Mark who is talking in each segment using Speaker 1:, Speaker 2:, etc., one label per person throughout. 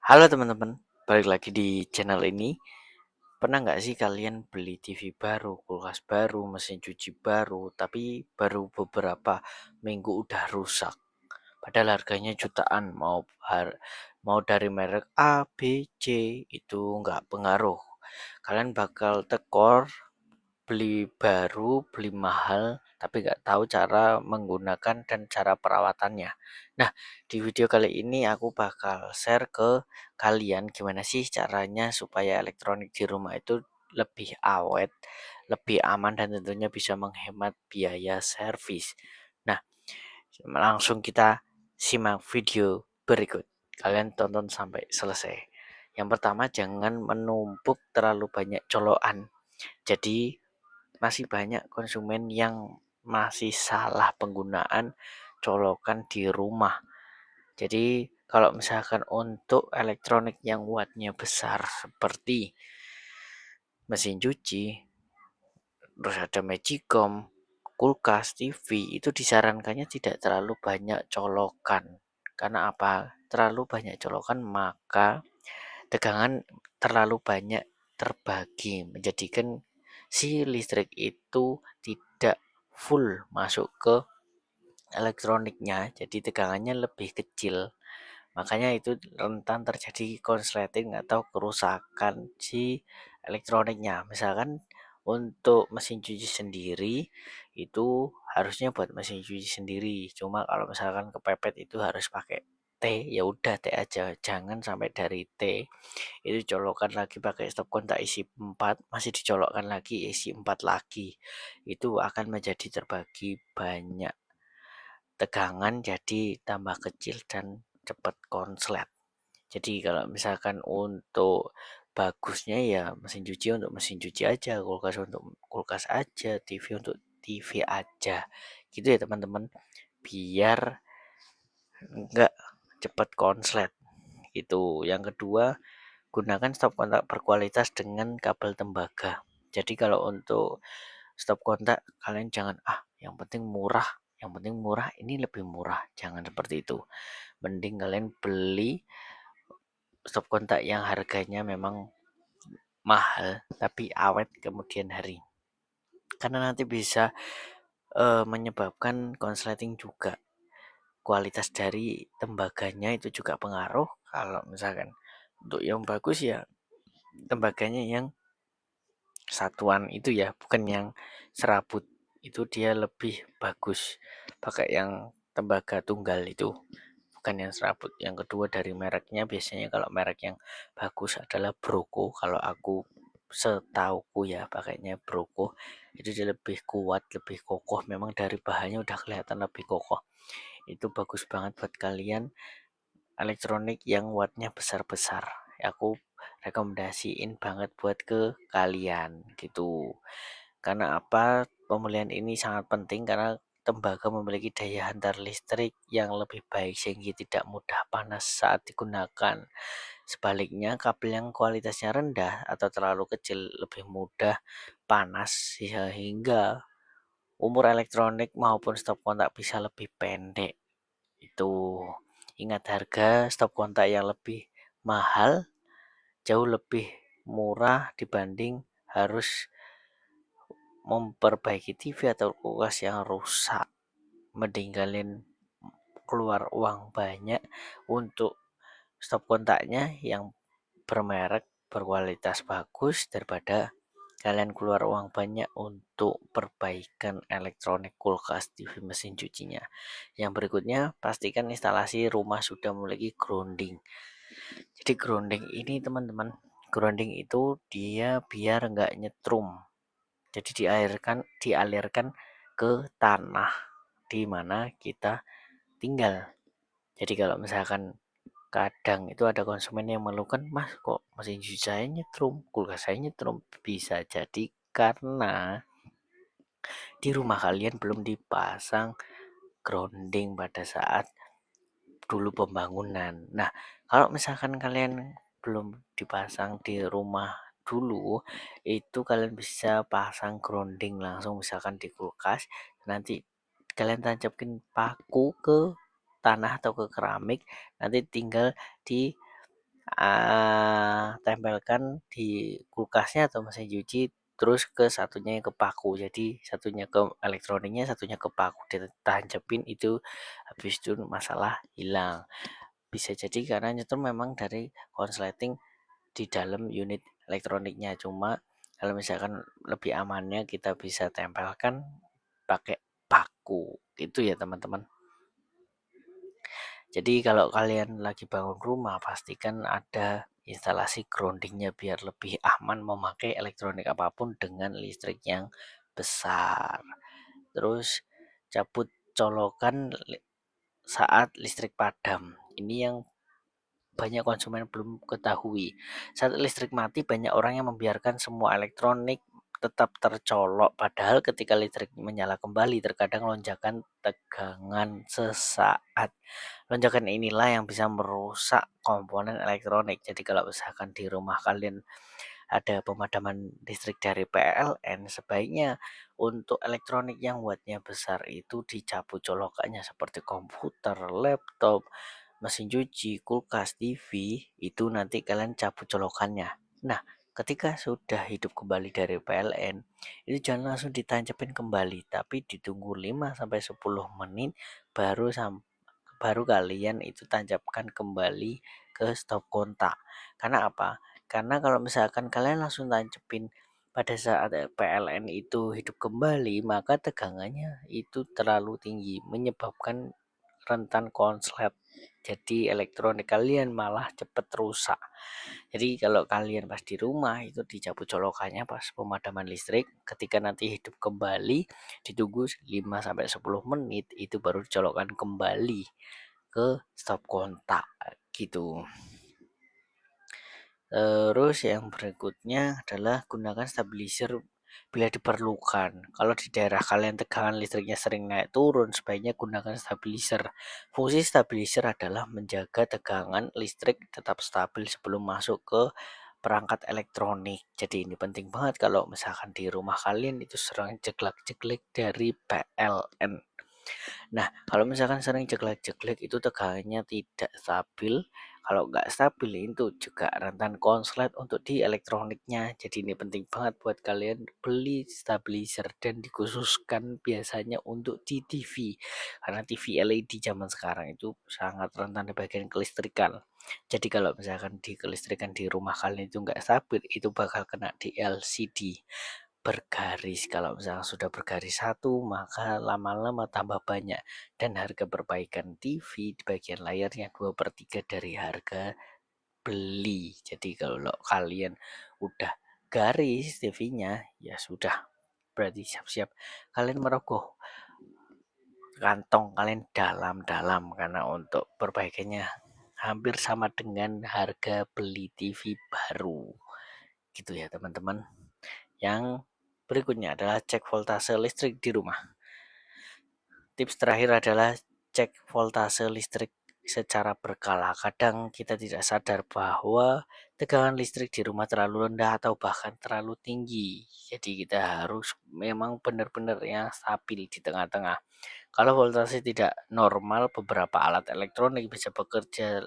Speaker 1: Halo teman-teman, balik lagi di channel ini. Pernah nggak sih kalian beli TV baru, kulkas baru, mesin cuci baru, tapi baru beberapa minggu udah rusak? Padahal harganya jutaan, mau dari merek A, B, C, itu nggak pengaruh. Kalian bakal tekor beli baru, beli mahal, tapi nggak tahu cara menggunakan dan cara perawatannya. Nah, di video kali ini aku bakal share ke kalian gimana sih caranya supaya elektronik di rumah itu lebih awet, lebih aman dan tentunya bisa menghemat biaya servis. Nah, langsung kita simak video berikut. Kalian tonton sampai selesai. Yang pertama, jangan menumpuk terlalu banyak colokan. Jadi masih banyak konsumen yang masih salah penggunaan colokan di rumah. Jadi kalau misalkan untuk elektronik yang wattnya besar seperti mesin cuci, terus ada magicom, kulkas, TV, itu disarankannya tidak terlalu banyak colokan. Karena apa? Terlalu banyak colokan maka tegangan terlalu banyak terbagi, menjadikan si listrik itu tidak full masuk ke elektroniknya, jadi tegangannya lebih kecil. Makanya itu rentan terjadi konsleting atau kerusakan si elektroniknya. Misalkan untuk mesin cuci sendiri itu harusnya buat mesin cuci sendiri. Cuma kalau misalkan kepepet itu harus pakai T, ya udah T aja, jangan sampai dari T itu colokan lagi pakai stop kontak isi 4, masih dicolokkan lagi isi 4 lagi. Itu akan menjadi terbagi banyak tegangan, jadi tambah kecil dan cepat konslet. Jadi kalau misalkan untuk bagusnya ya mesin cuci untuk mesin cuci aja, kulkas untuk kulkas aja, TV untuk TV aja. Gitu ya teman-teman, biar enggak cepat konslet. Itu yang kedua, gunakan stop kontak berkualitas dengan kabel tembaga. Jadi kalau untuk stop kontak kalian jangan yang penting murah, ini lebih murah. Jangan seperti itu. Mending kalian beli stop kontak yang harganya memang mahal tapi awet kemudian hari. Karena nanti bisa menyebabkan konsleting juga. Kualitas dari tembaganya itu juga pengaruh. Kalau misalkan untuk yang bagus ya tembaganya yang satuan itu ya, bukan yang serabut. Itu dia lebih bagus pakai yang tembaga tunggal itu, bukan yang serabut. Yang kedua dari mereknya, biasanya kalau merek yang bagus adalah Broco. Kalau aku setauku ya pakainya Broco, itu dia lebih kuat, lebih kokoh. Memang dari bahannya udah kelihatan lebih kokoh. Itu bagus banget buat kalian elektronik yang wattnya besar-besar. Aku rekomendasiin banget buat ke kalian gitu. Karena apa? Pembelian ini sangat penting karena tembaga memiliki daya hantar listrik yang lebih baik sehingga tidak mudah panas saat digunakan. Sebaliknya, kabel yang kualitasnya rendah atau terlalu kecil lebih mudah panas sehingga umur elektronik maupun stop kontak bisa lebih pendek. Itu ingat, harga stop kontak yang lebih mahal jauh lebih murah dibanding harus memperbaiki TV atau kulkas yang rusak. Mending kalian keluar uang banyak untuk stop kontaknya yang bermerek berkualitas bagus daripada kalian keluar uang banyak untuk perbaikan elektronik kulkas, TV, mesin cucinya. Yang berikutnya, pastikan instalasi rumah sudah memiliki grounding. Jadi grounding ini teman-teman, grounding itu dia biar nggak nyetrum. Jadi dialirkan ke tanah di mana kita tinggal. Jadi kalau misalkan kadang itu ada konsumen yang mengeluhkan, "Mas, kok mesin cuci saya nyetrum, kulkas saya nyetrum?" Bisa jadi karena di rumah kalian belum dipasang grounding pada saat dulu pembangunan. Nah, kalau misalkan kalian belum dipasang di rumah dulu, itu kalian bisa pasang grounding langsung misalkan di kulkas. Nanti kalian tancapin paku ke tanah atau ke keramik, nanti tinggal tempelkan di kulkasnya atau mesin cuci, terus ke satunya ke paku. Jadi satunya ke elektroniknya, satunya ke paku, ditancepin itu, habis itu masalah hilang. Bisa jadi karena itu memang dari konsleting di dalam unit elektroniknya. Cuma kalau misalkan lebih amannya kita bisa tempelkan pakai paku. Itu ya teman-teman. Jadi kalau kalian lagi bangun rumah, pastikan ada instalasi groundingnya biar lebih aman memakai elektronik apapun dengan listrik yang besar. Terus cabut colokan saat listrik padam. Ini yang banyak konsumen belum ketahui. Saat listrik mati, banyak orang yang membiarkan semua elektronik tetap tercolok. Padahal ketika listrik menyala kembali, terkadang lonjakan tegangan sesaat. Lonjakan inilah yang bisa merusak komponen elektronik. Jadi kalau misalkan di rumah kalian ada pemadaman listrik dari PLN, sebaiknya untuk elektronik yang wattnya besar itu dicabut colokannya seperti komputer, laptop, mesin cuci, kulkas, TV, itu nanti kalian cabut colokannya. Nah, ketika sudah hidup kembali dari PLN, itu jangan langsung ditancapin kembali, tapi ditunggu 5 sampai 10 menit baru baru kalian itu tancapkan kembali ke stop kontak. Karena apa? Karena kalau misalkan kalian langsung tancepin pada saat PLN itu hidup kembali, maka tegangannya itu terlalu tinggi, menyebabkan rentan konslet. Jadi elektronik kalian malah cepat rusak. Jadi kalau kalian pas di rumah itu dicabut colokannya pas pemadaman listrik, ketika nanti hidup kembali ditunggu 5 sampai 10 menit itu baru dicolokkan kembali ke stop kontak gitu. Terus yang berikutnya adalah gunakan stabilizer bila diperlukan. Kalau di daerah kalian tegangan listriknya sering naik turun, sebaiknya gunakan stabilizer. Fungsi stabilizer adalah menjaga tegangan listrik tetap stabil sebelum masuk ke perangkat elektronik. Jadi ini penting banget kalau misalkan di rumah kalian itu sering jeglak-jeglik dari PLN. Nah, kalau misalkan sering jeglek-jeglek itu tegangannya tidak stabil. Kalau nggak stabil itu juga rentan konslet untuk di elektroniknya. Jadi ini penting banget buat kalian beli stabilizer dan dikhususkan biasanya untuk di TV. Karena TV LED zaman sekarang itu sangat rentan di bagian kelistrikan. Jadi kalau misalkan di kelistrikan di rumah kalian itu nggak stabil, itu bakal kena di LCD bergaris. Kalau misalnya sudah bergaris satu, maka lama-lama tambah banyak. Dan harga perbaikan TV di bagian layarnya 2/3 dari harga beli. Jadi kalau kalian udah garis TV-nya, ya sudah. Berarti siap-siap kalian merogoh kantong kalian dalam-dalam karena untuk perbaikannya hampir sama dengan harga beli TV baru. Gitu ya teman-teman. Yang berikutnya adalah cek voltase listrik di rumah. Tips terakhir adalah cek voltase listrik secara berkala. Kadang kita tidak sadar bahwa tegangan listrik di rumah terlalu rendah atau bahkan terlalu tinggi. Jadi kita harus memang benar-benar yang stabil di tengah-tengah. Kalau voltase tidak normal, beberapa alat elektronik bisa bekerja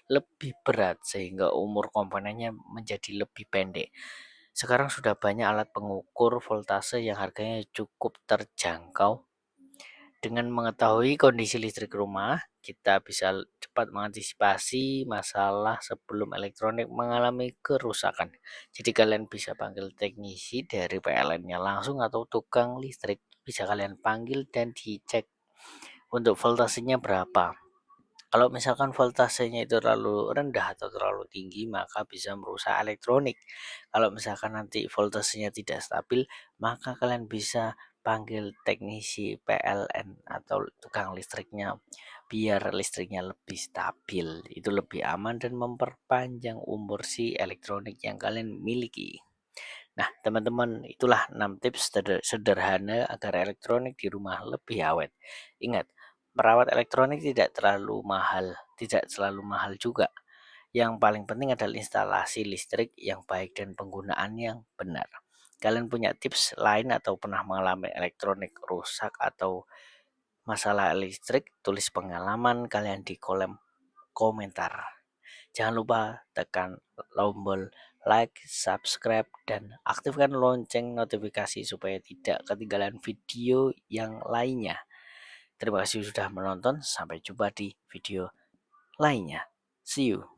Speaker 1: lebih berat sehingga umur komponennya menjadi lebih pendek. Sekarang sudah banyak alat pengukur voltase yang harganya cukup terjangkau. Dengan mengetahui kondisi listrik rumah, kita bisa cepat mengantisipasi masalah sebelum elektronik mengalami kerusakan. Jadi kalian bisa panggil teknisi dari PLN-nya langsung atau tukang listrik bisa kalian panggil dan dicek untuk voltasenya berapa. Kalau misalkan voltasenya itu terlalu rendah atau terlalu tinggi, maka bisa merusak elektronik. Kalau misalkan nanti voltasenya tidak stabil, maka kalian bisa panggil teknisi PLN atau tukang listriknya biar listriknya lebih stabil. Itu lebih aman dan memperpanjang umur si elektronik yang kalian miliki. Nah, teman-teman, itulah 6 tips sederhana agar elektronik di rumah lebih awet. Ingat, merawat elektronik tidak selalu mahal juga. Yang paling penting adalah instalasi listrik yang baik dan penggunaan yang benar. Kalian punya tips lain atau pernah mengalami elektronik rusak atau masalah listrik? Tulis pengalaman kalian di kolom komentar. Jangan lupa tekan tombol like, subscribe, dan aktifkan lonceng notifikasi supaya tidak ketinggalan video yang lainnya. Terima kasih sudah menonton, sampai jumpa di video lainnya. See you.